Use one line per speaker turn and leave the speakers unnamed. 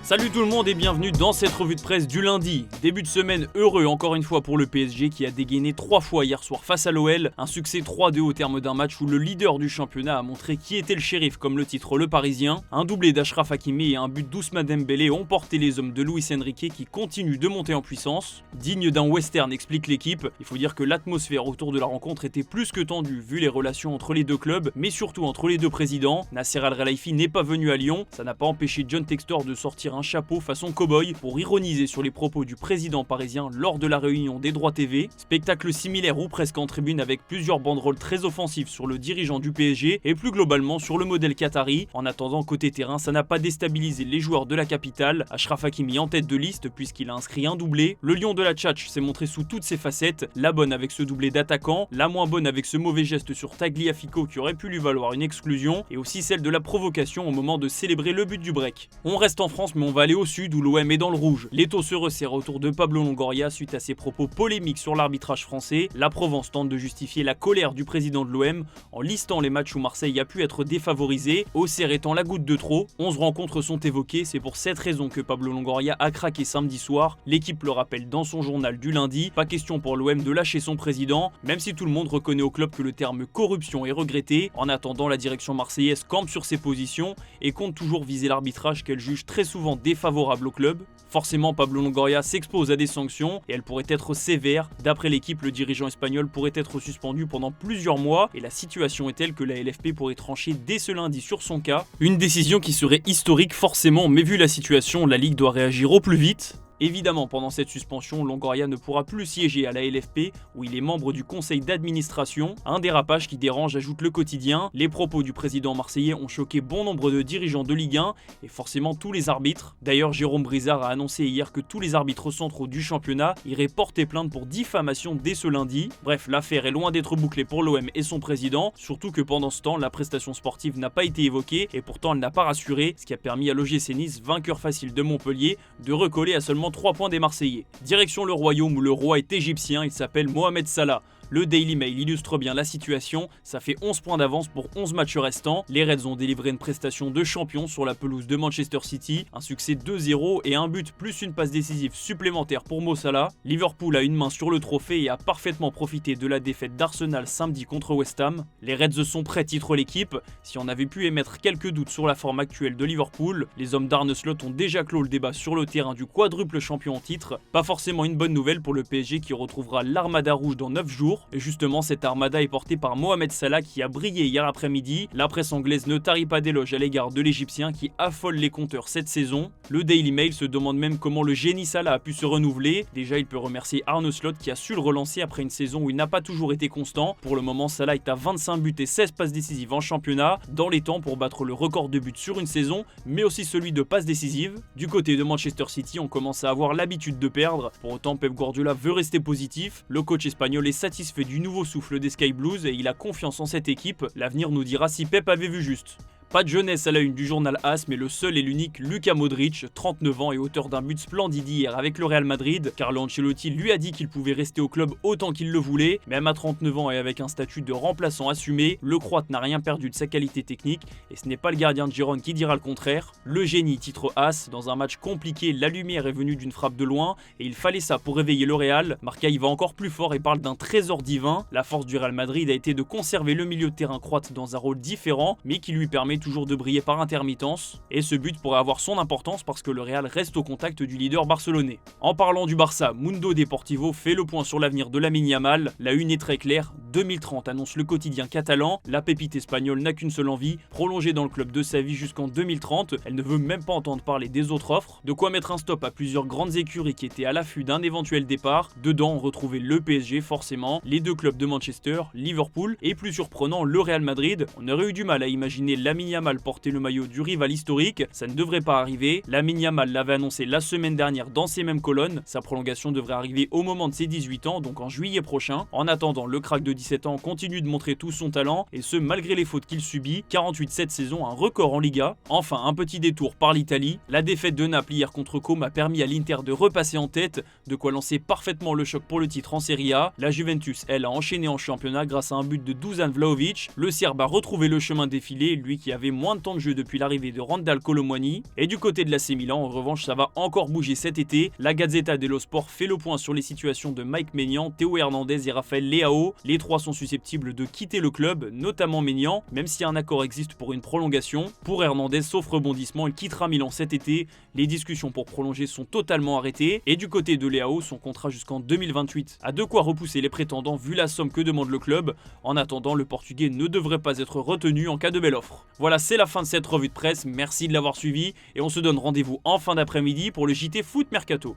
Salut tout le monde et bienvenue dans cette revue de presse du lundi. Début de semaine heureux encore une fois pour le PSG qui a dégainé 3 fois hier soir face à l'OL. Un succès 3-2 au terme d'un match où le leader du championnat a montré qui était le shérif comme le titre le Parisien. Un doublé d'Achraf Hakimi et un but d'Ousmane Dembélé ont porté les hommes de Luis Enrique qui continuent de monter en puissance. Digne d'un western explique l'équipe. Il faut dire que l'atmosphère autour de la rencontre était plus que tendue vu les relations entre les deux clubs mais surtout entre les deux présidents. Nasser Al-Khelaifi n'est pas venu à Lyon. Ça n'a pas empêché John Textor de sortir un chapeau façon cow-boy pour ironiser sur les propos du président parisien lors de la réunion des droits TV. Spectacle similaire ou presque en tribune avec plusieurs banderoles très offensives sur le dirigeant du PSG et plus globalement sur le modèle qatari. En attendant, côté terrain, ça n'a pas déstabilisé les joueurs de la capitale. Achraf Hakimi en tête de liste puisqu'il a inscrit un doublé. Le lion de la Tchatch s'est montré sous toutes ses facettes, la bonne avec ce doublé d'attaquant, la moins bonne avec ce mauvais geste sur Tagliafico qui aurait pu lui valoir une exclusion et aussi celle de la provocation au moment de célébrer le but du break. On reste en France mais on va aller au sud où l'OM est dans le rouge. L'étau se resserre autour de Pablo Longoria suite à ses propos polémiques sur l'arbitrage français. La Provence tente de justifier la colère du président de l'OM en listant les matchs où Marseille a pu être défavorisé, Auxerre étant la goutte de trop. 11 rencontres sont évoquées, c'est pour cette raison que Pablo Longoria a craqué samedi soir. L'équipe le rappelle dans son journal du lundi. Pas question pour l'OM de lâcher son président, même si tout le monde reconnaît au club que le terme corruption est regretté. En attendant, la direction marseillaise campe sur ses positions et compte toujours viser l'arbitrage qu'elle juge très souvent défavorable au club. Forcément, Pablo Longoria s'expose à des sanctions et elles pourraient être sévères. D'après l'équipe, le dirigeant espagnol pourrait être suspendu pendant plusieurs mois et la situation est telle que la LFP pourrait trancher dès ce lundi sur son cas. Une décision qui serait historique forcément, mais vu la situation, la Ligue doit réagir au plus vite. Évidemment, pendant cette suspension, Longoria ne pourra plus siéger à la LFP où il est membre du conseil d'administration. Un dérapage qui dérange, ajoute le quotidien. Les propos du président marseillais ont choqué bon nombre de dirigeants de Ligue 1 et forcément tous les arbitres. D'ailleurs, Jérôme Brizard a annoncé hier que tous les arbitres centraux du championnat iraient porter plainte pour diffamation dès ce lundi. Bref, l'affaire est loin d'être bouclée pour l'OM et son président, surtout que pendant ce temps, la prestation sportive n'a pas été évoquée et pourtant elle n'a pas rassuré, ce qui a permis à l'OGC Nice, vainqueur facile de Montpellier, de recoller à seulement 3 points des Marseillais. Direction le royaume où le roi est égyptien, il s'appelle Mohamed Salah. Le Daily Mail illustre bien la situation, ça fait 11 points d'avance pour 11 matchs restants. Les Reds ont délivré une prestation de champion sur la pelouse de Manchester City, un succès 2-0 et un but plus une passe décisive supplémentaire pour Mo Salah. Liverpool a une main sur le trophée et a parfaitement profité de la défaite d'Arsenal samedi contre West Ham. Les Reds sont prêts, titre l'équipe. Si on avait pu émettre quelques doutes sur la forme actuelle de Liverpool, les hommes d'Arne Slot ont déjà clos le débat sur le terrain du quadruple champion en titre. Pas forcément une bonne nouvelle pour le PSG qui retrouvera l'Armada rouge dans 9 jours. Et justement, cette armada est portée par Mohamed Salah qui a brillé hier après-midi. La presse anglaise ne tarit pas d'éloges à l'égard de l'Égyptien qui affole les compteurs cette saison. Le Daily Mail se demande même comment le génie Salah a pu se renouveler. Déjà, il peut remercier Arne Slot qui a su le relancer après une saison où il n'a pas toujours été constant. Pour le moment, Salah est à 25 buts et 16 passes décisives en championnat, dans les temps pour battre le record de buts sur une saison, mais aussi celui de passes décisives. Du côté de Manchester City, on commence à avoir l'habitude de perdre. Pour autant, Pep Guardiola veut rester positif. Le coach espagnol est satisfait du nouveau souffle des Sky Blues et il a confiance en cette équipe. L'avenir nous dira si Pep avait vu juste. Pas de jeunesse à la une du journal AS, mais le seul et l'unique Luka Modric, 39 ans et auteur d'un but splendide hier avec le Real Madrid. Carlo Ancelotti lui a dit qu'il pouvait rester au club autant qu'il le voulait. Même à 39 ans et avec un statut de remplaçant assumé, le Croate n'a rien perdu de sa qualité technique et ce n'est pas le gardien de Gérone qui dira le contraire. Le génie titre AS, dans un match compliqué, la lumière est venue d'une frappe de loin et il fallait ça pour réveiller le Real. Marca va encore plus fort et parle d'un trésor divin. La force du Real Madrid a été de conserver le milieu de terrain croate dans un rôle différent mais qui lui permet toujours de briller par intermittence, et ce but pourrait avoir son importance parce que le Real reste au contact du leader barcelonais. En parlant du Barça, Mundo Deportivo fait le point sur l'avenir de Lamine Yamal. La une est très claire, 2030 annonce le quotidien catalan, la pépite espagnole n'a qu'une seule envie, prolonger dans le club de sa vie jusqu'en 2030, elle ne veut même pas entendre parler des autres offres, de quoi mettre un stop à plusieurs grandes écuries qui étaient à l'affût d'un éventuel départ. Dedans on retrouvait le PSG forcément, les deux clubs de Manchester, Liverpool et plus surprenant le Real Madrid. On aurait eu du mal à imaginer Lamine Yamal porter le maillot du rival historique, ça ne devrait pas arriver. Lamine Yamal l'avait annoncé la semaine dernière dans ces mêmes colonnes, sa prolongation devrait arriver au moment de ses 18 ans, donc en juillet prochain. En attendant, le crack de 17 ans continue de montrer tout son talent, et ce malgré les fautes qu'il subit, 48 cette saison, un record en Liga. Enfin, un petit détour par l'Italie, la défaite de Naples hier contre Como a permis à l'Inter de repasser en tête, de quoi lancer parfaitement le choc pour le titre en Serie A. La Juventus, elle, a enchaîné en championnat grâce à un but de Dusan Vlahovic. Le Serbe a retrouvé le chemin défilé, lui qui avait moins de temps de jeu depuis l'arrivée de Randal Kolo Muani. Et du côté de l'AC Milan, en revanche, ça va encore bouger cet été. La Gazzetta dello Sport fait le point sur les situations de Mike Maignan, Théo Hernandez et Raphaël Leao. Les trois sont susceptibles de quitter le club, notamment Maignan, même si un accord existe pour une prolongation. Pour Hernandez, sauf rebondissement, il quittera Milan cet été. Les discussions pour prolonger sont totalement arrêtées. Et du côté de Leao, son contrat jusqu'en 2028 a de quoi repousser les prétendants vu la somme que demande le club. En attendant, le Portugais ne devrait pas être retenu en cas de belle offre. Voilà, c'est la fin de cette revue de presse. Merci de l'avoir suivi et on se donne rendez-vous en fin d'après-midi pour le JT Foot Mercato.